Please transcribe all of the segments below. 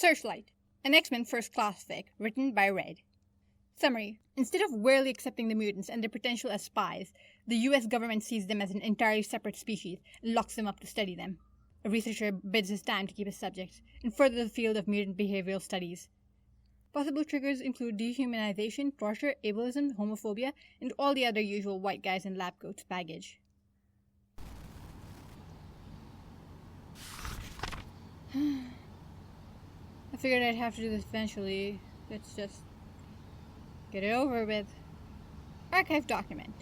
Searchlight, an X-Men First Class fic written by Red. Summary. Instead of warily accepting the mutants and their potential as spies, the US government sees them as an entirely separate species and locks them up to study them. A researcher bids his time to keep his subjects and further the field of mutant behavioral studies. Possible triggers include dehumanization, torture, ableism, homophobia, and all the other usual white guys in lab coats baggage. I figured I'd have to do this eventually. Let's just get it over with. Archive document.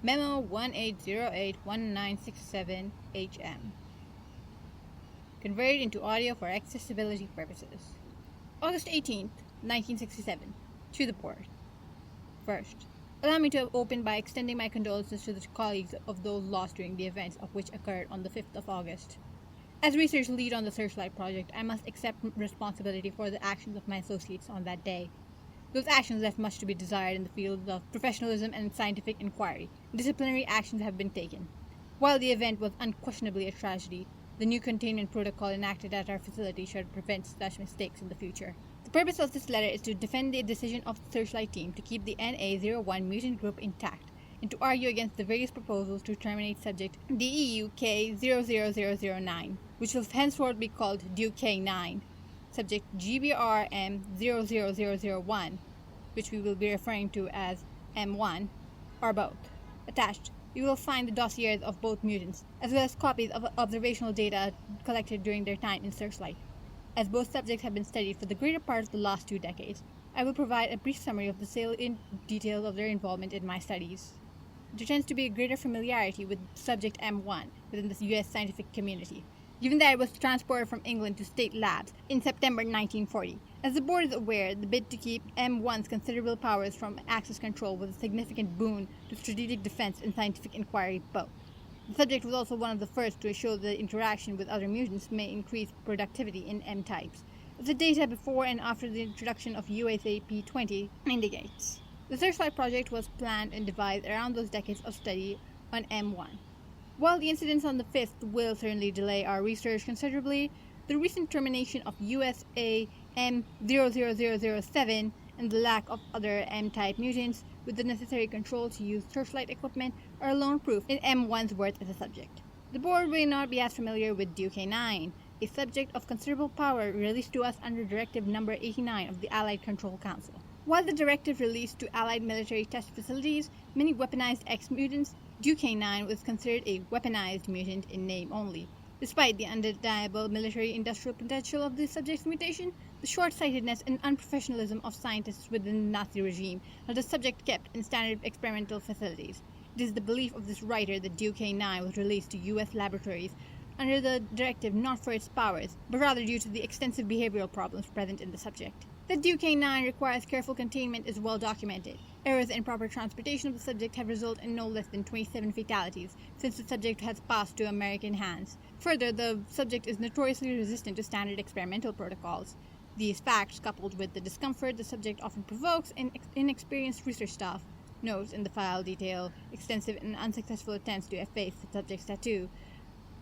Memo 18081967HM. Converted into audio for accessibility purposes. August 18th, 1967. To the board. First, allow me to open by extending my condolences to the colleagues of those lost during the events of which occurred on the 5th of August. As research lead on the Searchlight project, I must accept responsibility for the actions of my associates on that day. Those actions left much to be desired in the fields of professionalism and scientific inquiry. Disciplinary actions have been taken. While the event was unquestionably a tragedy, the new containment protocol enacted at our facility should prevent such mistakes in the future. The purpose of this letter is to defend the decision of the Searchlight team to keep the NA-01 mutant group intact, and to argue against the various proposals to terminate subject DEU K00009, which will henceforth be called DEU-K9, subject GBRM 00001, which we will be referring to as M1, or both. Attached, you will find the dossiers of both mutants, as well as copies of observational data collected during their time in Searchlight. As both subjects have been studied for the greater part of the last 2 decades, I will provide a brief summary of the salient details of their involvement in my studies. There tends to be a greater familiarity with subject M1 within the U.S. scientific community, given that it was transported from England to state labs in September 1940. As the board is aware, the bid to keep M1's considerable powers from Axis control was a significant boon to strategic defense and scientific inquiry both. The subject was also one of the first to show that interaction with other mutants may increase productivity in M-types, as the data before and after the introduction of USAP-20 indicates. The Searchlight project was planned and devised around those decades of study on M1. While the incidents on the 5th will certainly delay our research considerably, the recent termination of USA M00007 and the lack of other M-type mutants with the necessary control to use Searchlight equipment are alone proof in M1's worth as a subject. The board may not be as familiar with DEU-K9, a subject of considerable power released to us under Directive No. 89 of the Allied Control Council. While the directive released to Allied military test facilities many weaponized X-mutants, DEU-K9 was considered a weaponized mutant in name only. Despite the undeniable military-industrial potential of the subject's mutation, the short-sightedness and unprofessionalism of scientists within the Nazi regime held the subject kept in standard experimental facilities. It is the belief of this writer that DEU-K9 was released to U.S. laboratories under the directive not for its powers, but rather due to the extensive behavioral problems present in the subject. That DEU-K9 requires careful containment is well documented. Errors in proper transportation of the subject have resulted in no less than 27 fatalities since the subject has passed to American hands. Further, the subject is notoriously resistant to standard experimental protocols. These facts, coupled with the discomfort the subject often provokes in inexperienced research staff, notes in the file detail extensive and unsuccessful attempts to efface the subject's tattoo,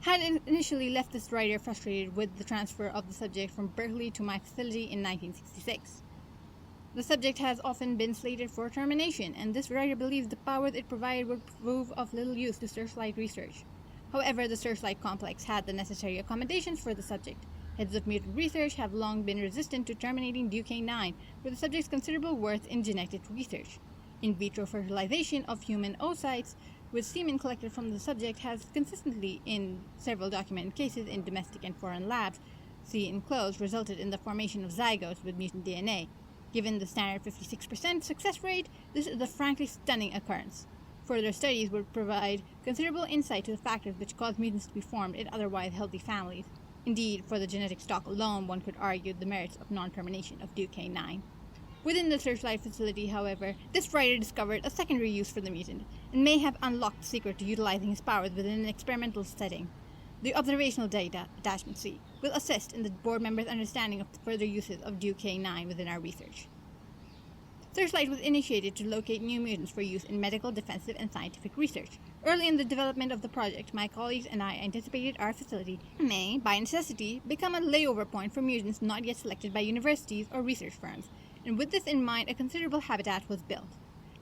had initially left this writer frustrated with the transfer of the subject from Berkeley to my facility in 1966. The subject has often been slated for termination, and this writer believes the powers it provided would prove of little use to Searchlight research. However, the Searchlight complex had the necessary accommodations for the subject. Heads of mutant research have long been resistant to terminating DEU-K9 for the subject's considerable worth in genetic research. In vitro fertilization of human oocytes with semen collected from the subject has consistently, in several documented cases in domestic and foreign labs, see enclosed, resulted in the formation of zygotes with mutant DNA. Given the standard 56% success rate, this is a frankly stunning occurrence. Further studies would provide considerable insight to the factors which cause mutants to be formed in otherwise healthy families. Indeed, for the genetic stock alone, one could argue the merits of non-termination of DEU-K9. Within the Searchlight facility, however, this writer discovered a secondary use for the mutant, and may have unlocked the secret to utilizing his powers within an experimental setting. The observational data, attachment C, will assist in the board members' understanding of the further uses of DEU-K9 within our research. Searchlight was initiated to locate new mutants for use in medical, defensive, and scientific research. Early in the development of the project, my colleagues and I anticipated our facility may, by necessity, become a layover point for mutants not yet selected by universities or research firms, and with this in mind, a considerable habitat was built.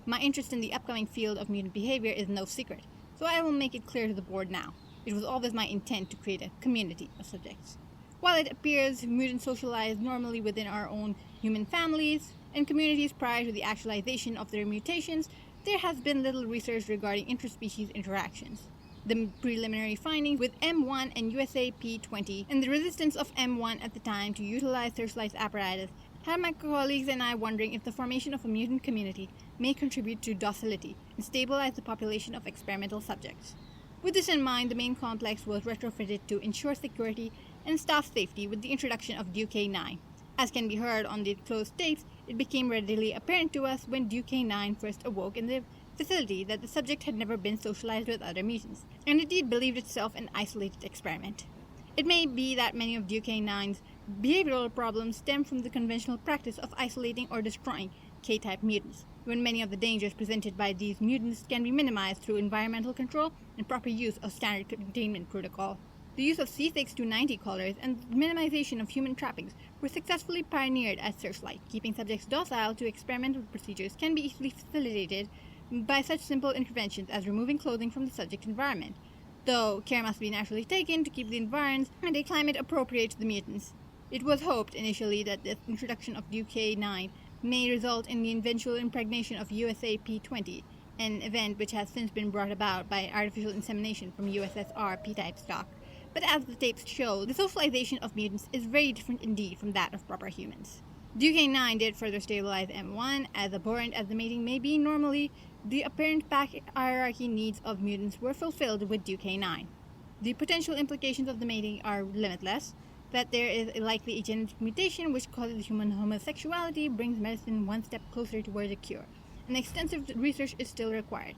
My interest in the upcoming field of mutant behavior is no secret, so I will make it clear to the board now. It was always my intent to create a community of subjects. While it appears mutants socialize normally within our own human families and communities prior to the actualization of their mutations, there has been little research regarding interspecies interactions. The preliminary findings with M1 and USAP20 and the resistance of M1 at the time to utilize Searchlight's apparatus had my colleagues and I wondering if the formation of a mutant community may contribute to docility and stabilize the population of experimental subjects. With this in mind, the main complex was retrofitted to ensure security and staff safety with the introduction of Duke-9. As can be heard on the closed tapes, it became readily apparent to us when Duke-9 first awoke in the facility that the subject had never been socialized with other mutants, and indeed believed itself an isolated experiment. It may be that many of Duke-9's behavioral problems stem from the conventional practice of isolating or destroying K-type mutants, when many of the dangers presented by these mutants can be minimized through environmental control and proper use of standard containment protocol. The use of C6290 collars and minimization of human trappings were successfully pioneered at Searchlight. Keeping subjects docile to experimental procedures can be easily facilitated by such simple interventions as removing clothing from the subject environment, though care must be naturally taken to keep the environs and a climate appropriate to the mutants. It was hoped initially that the introduction of Duke-9 may result in the eventual impregnation of USAP20, an event which has since been brought about by artificial insemination from USSR P-type stock. But as the tapes show, the socialization of mutants is very different indeed from that of proper humans. Duke-9 did further stabilize M1, as abhorrent as the mating may be normally, the apparent pack hierarchy needs of mutants were fulfilled with Duke-9. The potential implications of the mating are limitless, that there is likely a genetic mutation which causes human homosexuality brings medicine one step closer towards a cure, and extensive research is still required.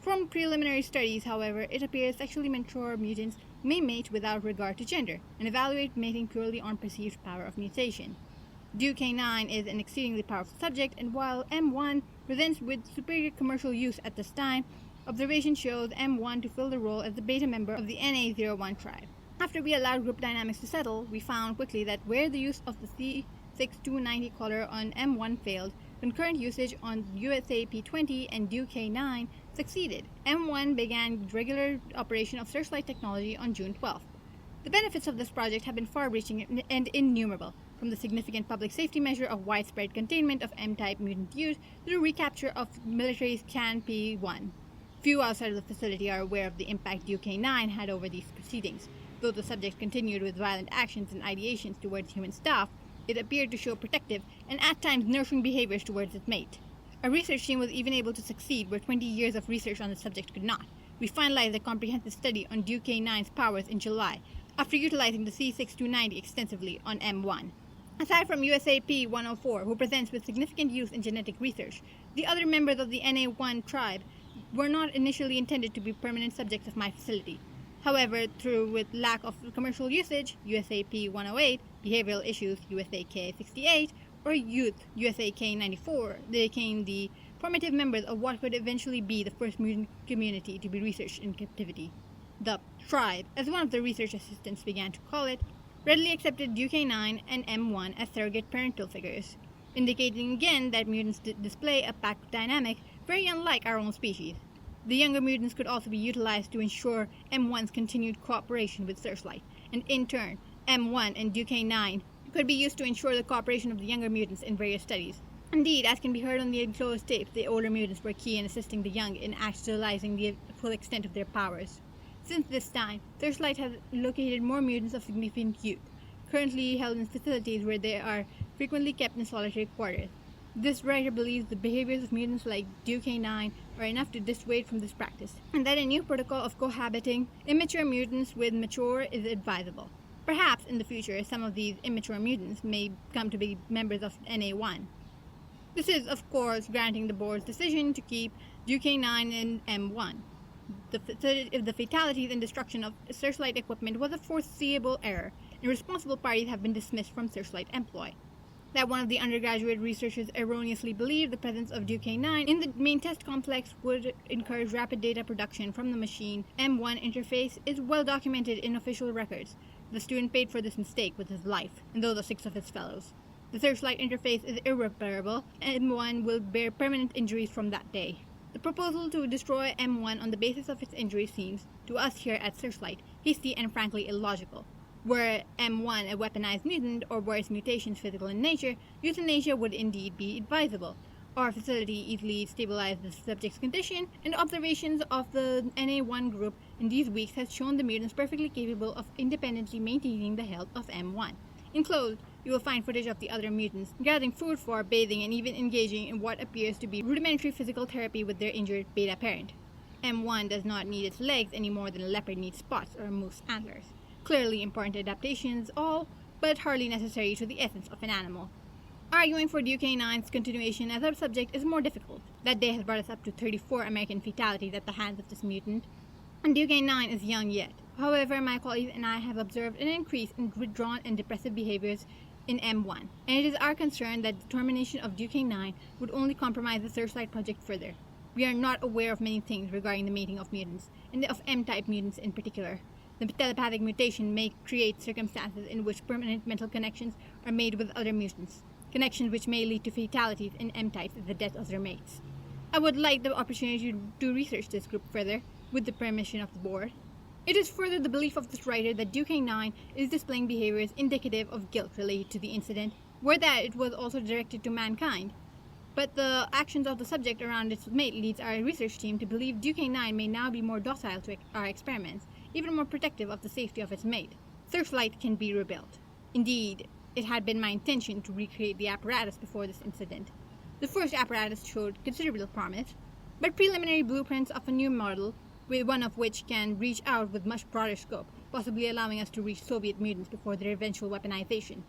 From preliminary studies, however, it appears sexually mature mutants may mate without regard to gender, and evaluate mating purely on perceived power of mutation. Duke-9 is an exceedingly powerful subject, and while M1 presents with superior commercial use at this time, observation shows M1 to fill the role as the beta member of the NA01 tribe. After we allowed group dynamics to settle, we found quickly that where the use of the C6290 collar on M1 failed, concurrent usage on USAP20 and Duke-9 succeeded. M1 began regular operation of Searchlight technology on June 12th. The benefits of this project have been far-reaching and innumerable, from the significant public safety measure of widespread containment of M-type mutant use to the recapture of military's CAN-P1. Few outside of the facility are aware of the impact Duke-9 had over these proceedings. Though the subject continued with violent actions and ideations towards human staff, it appeared to show protective and at times nurturing behaviors towards its mate. Our research team was even able to succeed where 20 years of research on the subject could not. We finalized a comprehensive study on Duke-9's powers in July, after utilizing the C6290 extensively on M1. Aside from USAP-104, who presents with significant use in genetic research, the other members of the NA1 tribe were not initially intended to be permanent subjects of my facility. However, with lack of commercial usage, USAP-108, behavioral issues, USAK-68, or youth, USAK-94, they became the formative members of what could eventually be the first mutant community to be researched in captivity. The tribe, as one of the research assistants began to call it, readily accepted Duke-9 and M1 as surrogate parental figures, indicating again that mutants display a pack dynamic very unlike our own species. The younger mutants could also be utilized to ensure M1's continued cooperation with Searchlight, and in turn, M1 and Duke-9 could be used to ensure the cooperation of the younger mutants in various studies. Indeed, as can be heard on the enclosed tapes, the older mutants were key in assisting the young in actualizing the full extent of their powers. Since this time, Searchlight has located more mutants of significant youth, currently held in facilities where they are frequently kept in solitary quarters. This writer believes the behaviors of mutants like Duke-9 are enough to dissuade from this practice, and that a new protocol of cohabiting immature mutants with mature is advisable. Perhaps in the future, some of these immature mutants may come to be members of NA1. This is, of course, granting the board's decision to keep Duke-9 and M1. The fatalities and destruction of Searchlight equipment was a foreseeable error, and responsible parties have been dismissed from Searchlight employ. that one of the undergraduate researchers erroneously believed the presence of DK9 in the main test complex would encourage rapid data production from the machine M1 interface is well documented in official records. The student paid for this mistake with his life, and those of 6 of his fellows. The Searchlight interface is irreparable, and M1 will bear permanent injuries from that day. The proposal to destroy M1 on the basis of its injury seems, to us here at Searchlight, hasty and frankly illogical. Were M1 a weaponized mutant, or were its mutations physical in nature, euthanasia would indeed be advisable. Our facility easily stabilized the subject's condition, and observations of the NA1 group in these weeks has shown the mutants perfectly capable of independently maintaining the health of M1. Enclosed, you will find footage of the other mutants gathering food for, bathing, and even engaging in what appears to be rudimentary physical therapy with their injured beta parent. M1 does not need its legs any more than a leopard needs spots or a moose antlers. Clearly important adaptations, all, but hardly necessary to the essence of an animal. Arguing for DK9's continuation as a subject is more difficult. That day has brought us up to 34 American fatalities at the hands of this mutant, and DK9 is young yet. However, my colleagues and I have observed an increase in withdrawn and depressive behaviors in M1, and it is our concern that the termination of DK9 would only compromise the Searchlight project further. We are not aware of many things regarding the mating of mutants, and of M-type mutants in particular. The telepathic mutation may create circumstances in which permanent mental connections are made with other mutants, connections which may lead to fatalities in M-types at the death of their mates. I would like the opportunity to research this group further, with the permission of the board. It is further the belief of this writer that DK9 is displaying behaviors indicative of guilt related to the incident, were that it was also directed to mankind. But the actions of the subject around its mate leads our research team to believe DK9 may now be more docile to our experiments, even more protective of the safety of its mate. Searchlight can be rebuilt. Indeed, it had been my intention to recreate the apparatus before this incident. The first apparatus showed considerable promise, but preliminary blueprints of a new model, one of which can reach out with much broader scope, possibly allowing us to reach Soviet mutants before their eventual weaponization,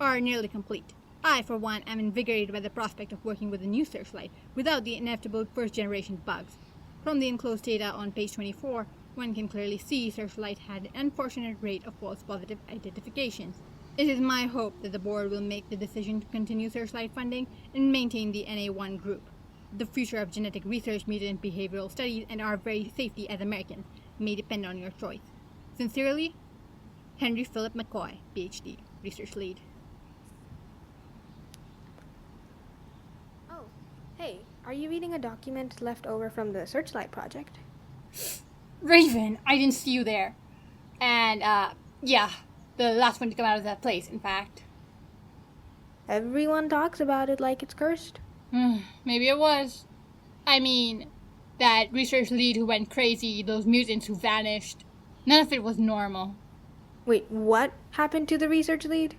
are nearly complete. I, for one, am invigorated by the prospect of working with a new Searchlight without the inevitable first-generation bugs. From the enclosed data on page 24, one can clearly see Searchlight had an unfortunate rate of false positive identifications. It is my hope that the board will make the decision to continue Searchlight funding and maintain the NA1 group. The future of genetic research, mutant behavioral studies, and our very safety as Americans may depend on your choice. Sincerely, Henry Philip McCoy, PhD, Research Lead. Oh, hey, are you reading a document left over from the Searchlight project? Raven, I didn't see you there. And, yeah, the last one to come out of that place, in fact. Everyone talks about it like it's cursed. Maybe it was. I mean, that research lead who went crazy, those mutants who vanished. None of it was normal. Wait, what happened to the research lead?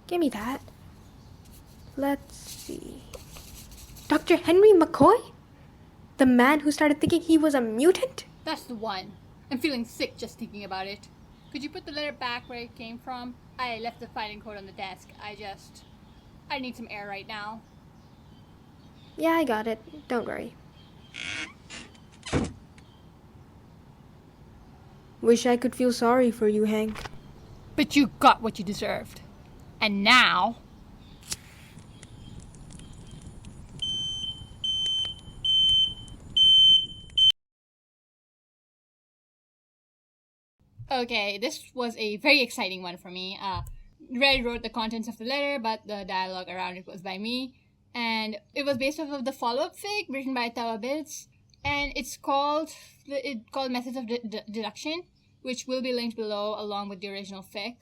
Give me that. Let's see. Dr. Henry McCoy? The man who started thinking he was a mutant? That's the one. I'm feeling sick just thinking about it. Could you put the letter back where it came from? I left the filing code on the desk. I need some air right now. Yeah, I got it. Don't worry. Wish I could feel sorry for you, Hank. But you got what you deserved. And now... Okay, this was a very exciting one for me. Red wrote the contents of the letter, but the dialogue around it was by me. And it was based off of the follow-up fic written by Tawa Bits. And it's called Methods of Deduction, which will be linked below along with the original fic.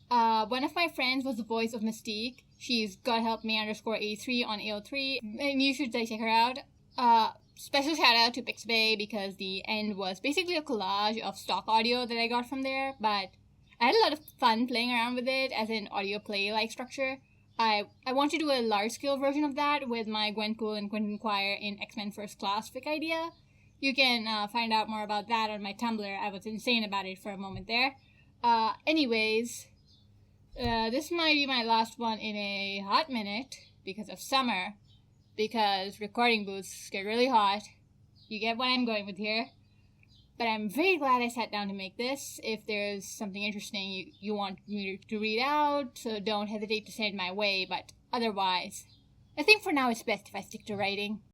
One of my friends was the voice of Mystique. She's godhelpme_83 on AO3, and you should check her out. Special shout out to Pixabay because the end was basically a collage of stock audio that I got from there, but I had a lot of fun playing around with it as an audio play-like structure. I want to do a large-scale version of that with my Gwenpool and Quentin Quire in X-Men First Class fic idea. You can find out more about that on my Tumblr. I was insane about it for a moment there. Anyways, this might be my last one in a hot minute because of summer. Because recording booths get really hot. You get what I'm going with here. But I'm very glad I sat down to make this. If there's something interesting you want me to read out, so don't hesitate to send my way, but otherwise, I think for now it's best if I stick to writing.